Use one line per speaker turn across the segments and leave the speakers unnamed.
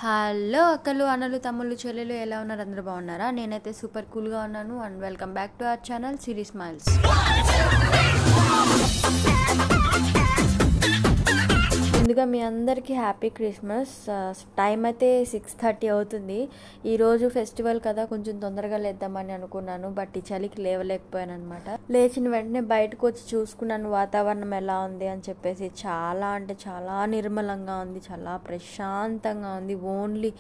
Hello అక్కలు అన్నలు తమ్ముళ్ళు చెల్లెలు ఎలా ఉన్నారు? అందరూ బాగున్నారా? నేనైతే సూపర్ కూల్గా ఉన్నాను. And welcome back to our channel Siri smiles. ముందుగా మీ అందరికీ హ్యాపీ క్రిస్మస్. టైం అయితే 6:30 అవుతుంది. ఈరోజు ఫెస్టివల్ కదా, కొంచెం తొందరగా లేద్దామని అనుకున్నాను. బట్ ఈ చలికి లేవలేకపోయాను అనమాట. లేచిన వెంటనే బయటకు వచ్చి చూసుకున్నాను వాతావరణం ఎలా ఉంది అని చెప్పేసి. చాలా అంటే చాలా నిర్మలంగా ఉంది, చాలా ప్రశాంతంగా ఉంది. ఓన్లీ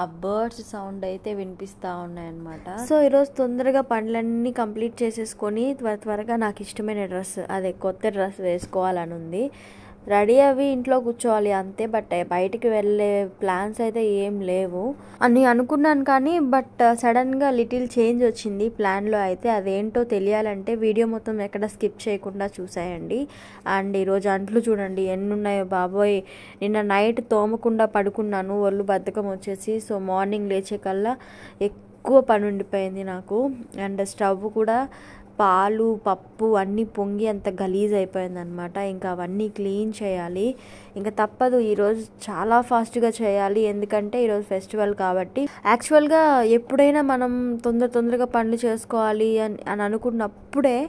ఆ బర్డ్స్ సౌండ్ అయితే వినిపిస్తూ ఉన్నాయన్నమాట. సో ఈరోజు తొందరగా పనులన్నీ కంప్లీట్ చేసేసుకొని త్వరగా నాకు ఇష్టమైన డ్రెస్, అదే కొత్త డ్రెస్ వేసుకోవాలని ఉంది. రెడీ అవి ఇంట్లో కూర్చోవాలి అంతే. బట్ బయటికి వెళ్ళే ప్లాన్స్ అయితే ఏం లేవు అని అనుకున్నాను. కానీ బట్ సడన్గా లిటిల్ చేంజ్ వచ్చింది ప్లాన్లో అయితే. అదేంటో తెలియాలంటే వీడియో మొత్తం ఎక్కడ స్కిప్ చేయకుండా చూసేయండి. అండ్ ఈరోజు అంట్లు చూడండి ఎన్ని ఉన్నాయో బాబోయ్. నిన్న నైట్ తోమకుండా పడుకున్నాను, ఒళ్ళు బద్ధకం వచ్చేసి. సో మార్నింగ్ లేచే కల్లా ఎక్కువ పని ఉండిపోయింది నాకు. అండ్ స్టవ్ కూడా పాలు పప్పు అన్నీ పొంగి అంత గలీజ్ అయిపోయింది అనమాట. ఇంకా అవన్నీ క్లీన్ చేయాలి. ఇంకా తప్పదు, ఈరోజు చాలా ఫాస్ట్గా చేయాలి. ఎందుకంటే ఈరోజు ఫెస్టివల్ కాబట్టి. యాక్చువల్గా ఎప్పుడైనా మనం తొందరగా పనులు చేసుకోవాలి అని అనుకున్నప్పుడే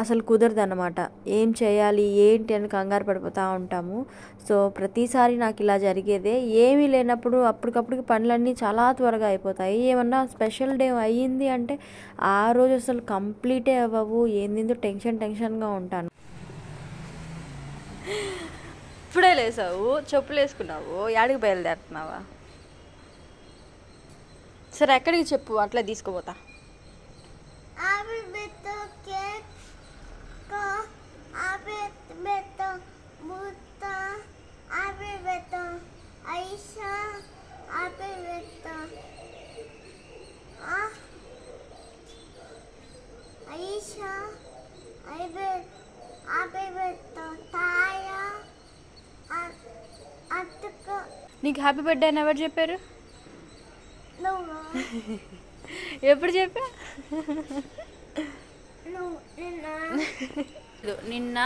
అసలు కుదరదు అనమాట. ఏం చేయాలి ఏంటి అని కంగారు పడిపోతూ ఉంటాము. సో ప్రతిసారి నాకు ఇలా జరిగేదే. ఏమీ లేనప్పుడు అప్పటికప్పటికి పనులన్నీ చాలా త్వరగా అయిపోతాయి. ఏమన్నా స్పెషల్ డే అయ్యింది అంటే ఆ రోజు అసలు కంప్లీటే అవ్వవు. ఏందో టెన్షన్గా ఉంటాను. ఇప్పుడే లేసావు, చెప్పులు వేసుకున్నావు, యాడికి బయలుదేరుతున్నావా? సరే ఎక్కడికి చెప్పు, అట్లా తీసుకుపోతా. నీకు హ్యాపీ బర్త్డే అని ఎవరు చెప్పారు? ఎప్పుడు చెప్పా? నిన్న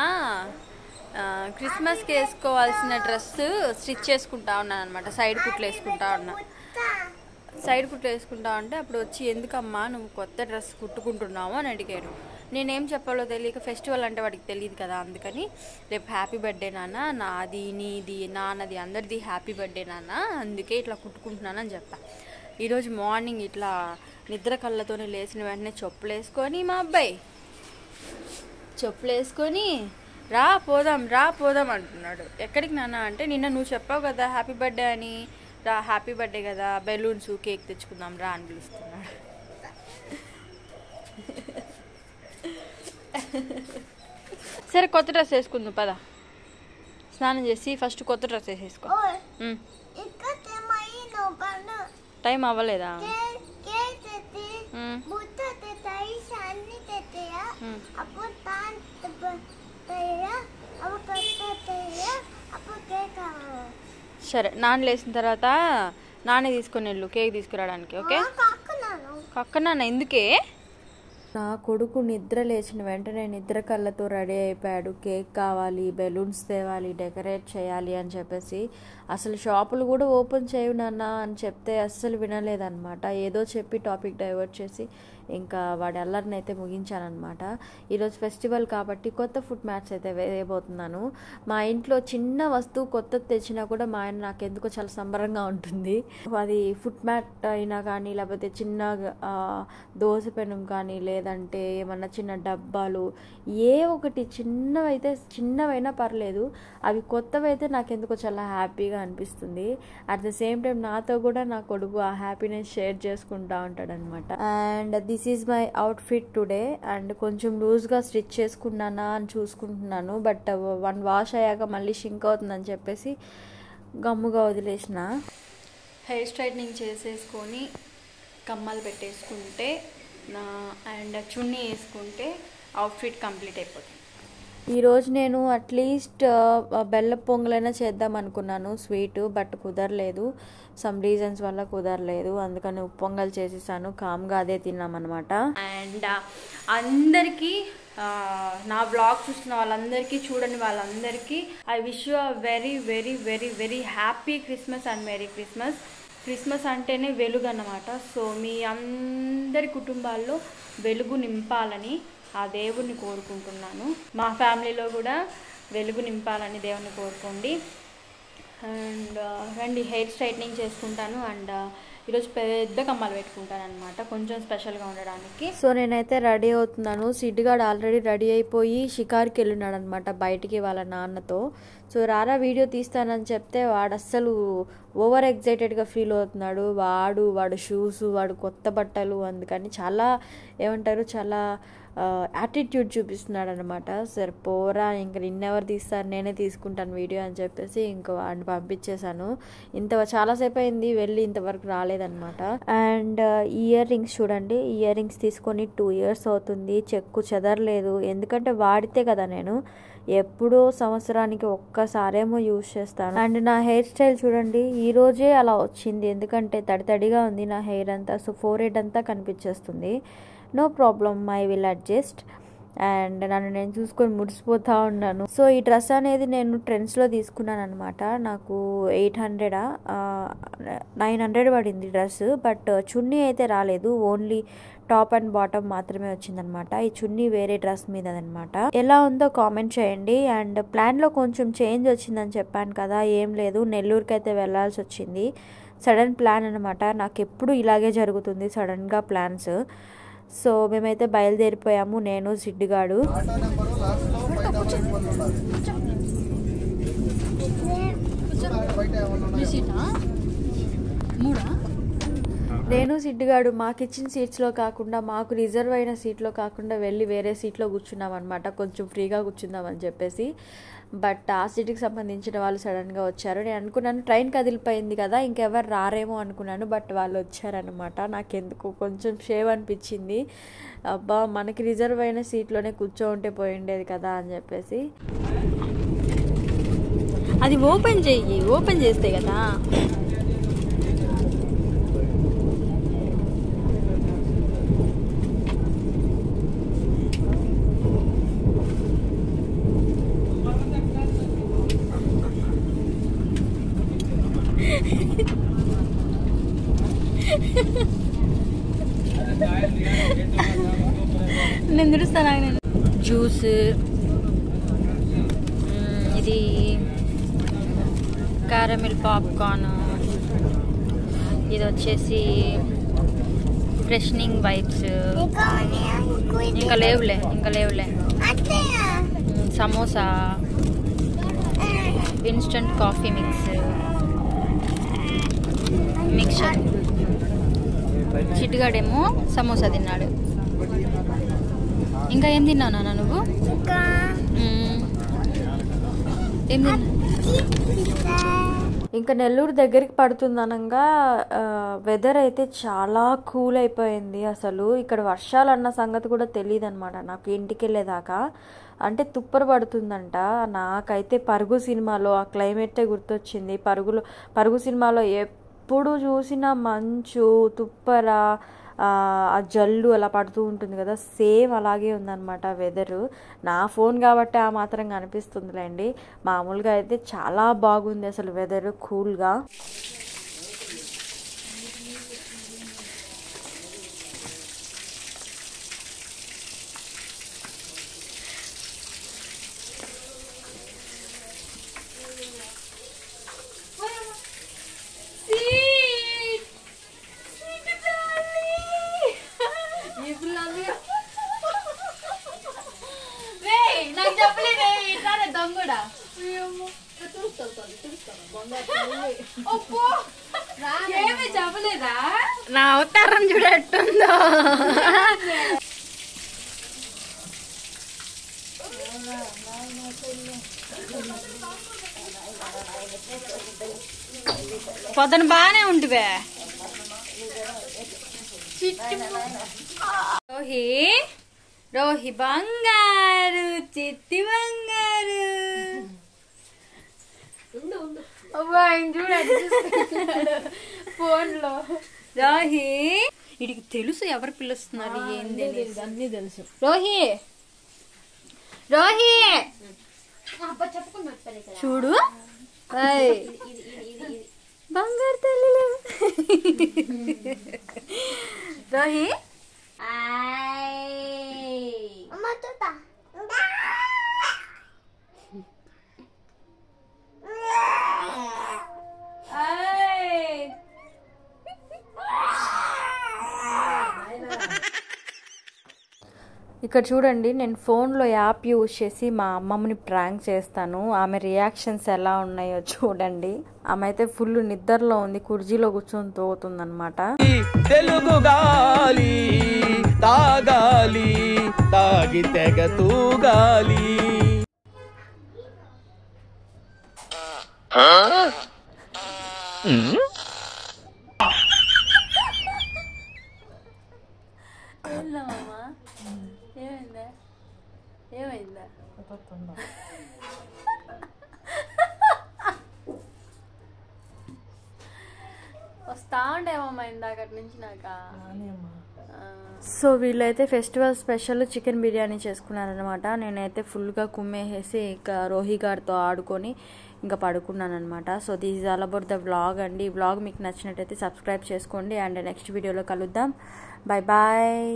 క్రిస్మస్కి వేసుకోవాల్సిన డ్రెస్ స్టిచ్ చేసుకుంటా ఉన్నాను అనమాట. సైడ్ కుట్లు వేసుకుంటా ఉంటే అప్పుడు వచ్చి ఎందుకమ్మా నువ్వు కొత్త డ్రెస్ కుట్టుకుంటున్నావు అని అడిగాడు. నేనేం చెప్పాలో తెలియక, ఫెస్టివల్ అంటే వాడికి తెలియదు కదా, అందుకని రేపు హ్యాపీ బర్త్డే నాన్న, నాది నీది నాన్నది అందరిది హ్యాపీ బర్త్డే నాన్న, అందుకే ఇట్లా కుట్టుకుంటున్నానని చెప్పా. ఈరోజు మార్నింగ్ ఇట్లా నిద్ర కళ్ళతోనే లేచిన వెంటనే చెప్పులు వేసుకొని, మా అబ్బాయి చెప్పులు వేసుకొని రా పోదాం అంటున్నాడు. ఎక్కడికి నాన్న అంటే, నిన్న నువ్వు చెప్పావు కదా హ్యాపీ బర్త్డే అని, రా హ్యాపీ బర్త్డే కదా, బెలూన్స్ కేక్ తెచ్చుకుందాం రా అని పిలుస్తున్నాడు. సరే కొత్త డ్రెస్ వేసుకుందాం పద. స్నానం చేసి ఫస్ట్ కొత్త డ్రెస్ వేసేసుకో. టైం అవ్వలేదా? సరే నాన్న లేచిన తర్వాత నాన్న తీసుకొని వెళ్ళు కేక్ తీసుకురావడానికి. ఓకే కక్కనా? ఎందుకే? నా కొడుకు నిద్ర లేచిన వెంటనే నిద్ర కళ్ళతో రెడీ అయిపోయాడు. కేక్ కావాలి, బెలూన్స్ తేవాలి, డెకరేట్ చేయాలి అని చెప్పేసి. అసలు షాపులు కూడా ఓపెన్ చేయు నాన్న అని చెప్తే అస్సలు వినలేదన్నమాట. ఏదో చెప్పి టాపిక్ డైవర్ట్ చేసి ఇంకా వాడి అల్లరిని అయితే ముగించానమాట. ఈరోజు ఫెస్టివల్ కాబట్టి కొత్త ఫుడ్ మ్యాట్స్ అయితే వేయబోతున్నాను. మా ఇంట్లో చిన్న వస్తువు కొత్తది తెచ్చినా కూడా మా ఆయన నాకు ఎందుకో చాలా సంబరంగా ఉంటుంది. అది ఫుడ్ మ్యాట్ అయినా కానీ, లేకపోతే చిన్న దోశ పెనం కానీ, లేదంటే ఏమన్నా చిన్న డబ్బాలు, ఏ ఒకటి చిన్నవైనా పర్లేదు, అవి కొత్తవి అయితే నాకు ఎందుకో చాలా హ్యాపీగా అనిపిస్తుంది. అట్ ద సేమ్ టైం నాతో కూడా నా కొడుకు ఆ హ్యాపీనెస్ షేర్ చేసుకుంటూ ఉంటాడు అనమాట. And this is my outfit today. And కొంచెం లూజ్గా స్టిచ్ చేసుకున్నానా అని చూసుకుంటున్నాను. బట్ 1 వాష్ అయ్యాక మళ్ళీ షింక్ అవుతుందని చెప్పేసి గమ్ముగా వదిలేసిన. హెయిర్ స్ట్రైట్నింగ్ చేసేసుకొని కమ్మలు పెట్టేసుకుంటే అండ్ చున్నీ వేసుకుంటే అవుట్ఫిట్ కంప్లీట్ అయిపోతుంది. ఈరోజు నేను అట్లీస్ట్ బెల్ల పొంగలైనా చేద్దాం అనుకున్నాను స్వీట్, బట్ కుదరలేదు. సమ్ రీజన్స్ వల్ల కుదరలేదు. అందుకని ఉప్పొంగల్ చేసేసాను. కామ్గా అదే తిన్నామన్నమాట. అండ్ అందరికీ నా బ్లాగ్ చూస్తున్న వాళ్ళందరికీ, చూడని వాళ్ళందరికీ I wish you a very very very very happy Christmas and merry Christmas. Christmas అంటేనే వెలుగు అన్నమాట. సో మీ అందరి కుటుంబాల్లో వెలుగు నింపాలని ఆ దేవుణ్ణి కోరుకుంటున్నాను. మా ఫ్యామిలీలో కూడా వెలుగు నింపాలని దేవుణ్ణి కోరుకోండి. అండ్ రండి, హెయిర్ స్ట్రైట్నింగ్ చేసుకుంటాను. అండ్ ఈరోజు పెద్ద కమ్మలు పెట్టుకుంటాను అనమాట, కొంచెం స్పెషల్గా ఉండడానికి. సో నేనైతే రెడీ అవుతున్నాను. సిడ్డుగాడు ఆల్రెడీ రెడీ అయిపోయి షికార్కి వెళ్ళినాడు అనమాట బయటికి వాళ్ళ నాన్నతో. సో రారా వీడియో తీస్తానని చెప్తే వాడు అస్సలు ఓవర్ ఎగ్జైటెడ్గా ఫీల్ అవుతున్నాడు. వాడు షూస్, వాడు కొత్త బట్టలు, అందుకని చాలా చాలా యాటిట్యూడ్ చూపిస్తున్నాడు అనమాట. సరే పోరా, ఇంక నిన్నెవరు తీస్తారు, నేనే తీసుకుంటాను వీడియో అని చెప్పేసి ఇంక వాడిని పంపించేశాను. చాలాసేపు అయింది వెళ్ళి ఇంతవరకు రాలేదన్నమాట. అండ్ ఇయర్ రింగ్స్ చూడండి, ఇయర్ రింగ్స్ తీసుకొని 2 years అవుతుంది. చెక్కు చెదరలేదు, ఎందుకంటే వాడితే కదా నేను ఎప్పుడో సంవత్సరానికి ఒక్కసారేమో యూజ్ చేస్తాను. అండ్ నా హెయిర్ స్టైల్ చూడండి, ఈరోజే అలా వచ్చింది, ఎందుకంటే తడితడిగా ఉంది నా హెయిర్ అంతా. సో ఫోర్హెడ్ అంతా కనిపించేస్తుంది. No problem, I will adjust. And నన్ను నేను చూసుకొని మురిసిపోతూ ఉన్నాను. సో ఈ డ్రెస్ అనేది నేను ట్రెండ్స్లో తీసుకున్నాను అనమాట. నాకు 900 పడింది డ్రెస్. బట్ చున్నీ అయితే రాలేదు, ఓన్లీ టాప్ అండ్ బాటమ్ మాత్రమే వచ్చిందనమాట. ఈ చున్నీ వేరే డ్రెస్ మీద అనమాట. ఎలా ఉందో కామెంట్ చేయండి. అండ్ ప్లాన్లో కొంచెం చేంజ్ వచ్చిందని చెప్పాను కదా, ఏం లేదు, నెల్లూరుకి అయితే వెళ్ళాల్సి వచ్చింది. సడన్ ప్లాన్ అనమాట. నాకు ఎప్పుడు ఇలాగే జరుగుతుంది, సడన్గా ప్లాన్స్. సో మేమైతే బయలుదేరిపోయాము, నేను సిడ్డుగాడు. నేను సిడ్డుగాడు మాకు ఇచ్చిన సీట్స్లో కాకుండా, మాకు రిజర్వ్ అయిన సీట్లో కాకుండా వెళ్ళి వేరే సీట్లో కూర్చున్నాం అనమాట, కొంచెం ఫ్రీగా కూర్చుందామని చెప్పేసి. బట్ ఆ సీట్కి సంబంధించిన వాళ్ళు సడన్గా వచ్చారు. నేను అనుకున్నాను ట్రైన్ కదిలిపోయింది కదా, ఇంకెవరు రారేమో అనుకున్నాను. బట్ వాళ్ళు వచ్చారనమాట. నాకెందుకు కొంచెం షేవ్ అనిపించింది. అబ్బా, మనకి రిజర్వ్ అయిన సీట్లోనే కూర్చోంటే పోయిండేది కదా అని చెప్పేసి. అది ఓపెన్ చెయ్యి, ఓపెన్ చేస్తే కదా. నేను తెలుస్తాను. జ్యూస్, ఇది క్యారమిల్ పాప్కార్న్, ఇది వచ్చేసి ఫ్రెషనింగ్ వైప్స్, ఇంకా లేవులే. Samosa, instant coffee mixture. చిట్టుగాడేమో సమోసా తిన్నాడు. ఇంకా ఏం తిన్నావు నాన్న నువ్వు? ఏం తిన్నా? ఇంకా నెల్లూరు దగ్గరికి పడుతుందనగా వెదర్ అయితే చాలా కూల్ అయిపోయింది. అసలు ఇక్కడ వర్షాలు అన్న సంగతి కూడా తెలియదు అనమాట నాకు ఇంటికి వెళ్ళేదాకా. అంటే తుప్పర పడుతుందంట. నాకైతే పరుగు సినిమాలో ఆ క్లైమేటే గుర్తొచ్చింది. పరుగు సినిమాలో ఎప్పుడు చూసినా మంచు, తుప్పర, ఆ జల్లు అలా పడుతూ ఉంటుంది కదా, సేమ్ అలాగే ఉందన్నమాట వెదరు. నా ఫోన్ కాబట్టి ఆ మాత్రంగా అనిపిస్తుందిలేండి. మామూలుగా అయితే చాలా బాగుంది అసలు వెదరు, కూల్గా. నా అవతారం చూడట్టుందో. పొద్దున బాగానే ఉంటివే. రోహి బంగారు, చిట్టి బంగారు. ఫోన్ లో రోహి, వీడికి తెలుసు ఎవరు పిలుస్తున్నారు ఏంది అన్ని తెలుసు. రోహి చూడు, బంగారు తల్లి రోహి ఇక్కడ చూడండి, నేను ఫోన్లో యాప్ యూజ్ చేసి మా అమ్మమ్మని ప్రాంక్ చేస్తాను. ఆమె రియాక్షన్స్ ఎలా ఉన్నాయో చూడండి. ఆమె అయితే ఫుల్ నిద్రలో ఉంది, కుర్చీలో కూర్చొని తోగుతుందన్నమాట.
తెలుగు గాలి తాగాలి తాగి తెగ తూగాలి.
ఏమైందా ఏమైందా వస్తా ఉండేమమ్మా ఇందాకటి నుంచి నాక. సో వీళ్ళైతే ఫెస్టివల్ స్పెషల్ చికెన్ బిర్యానీ చేసుకున్నారనమాట. నేనైతే ఫుల్గా కుమ్మేసేసి ఇంకా రోహి గారితో ఆడుకొని ఇంకా పడుకున్నాను అనమాట. So this is all about the vlog అండి. ఈ వ్లాగ్ మీకు నచ్చినట్టయితే సబ్స్క్రైబ్ చేసుకోండి అండ్ నెక్స్ట్ వీడియోలో కలుద్దాం. Bye bye.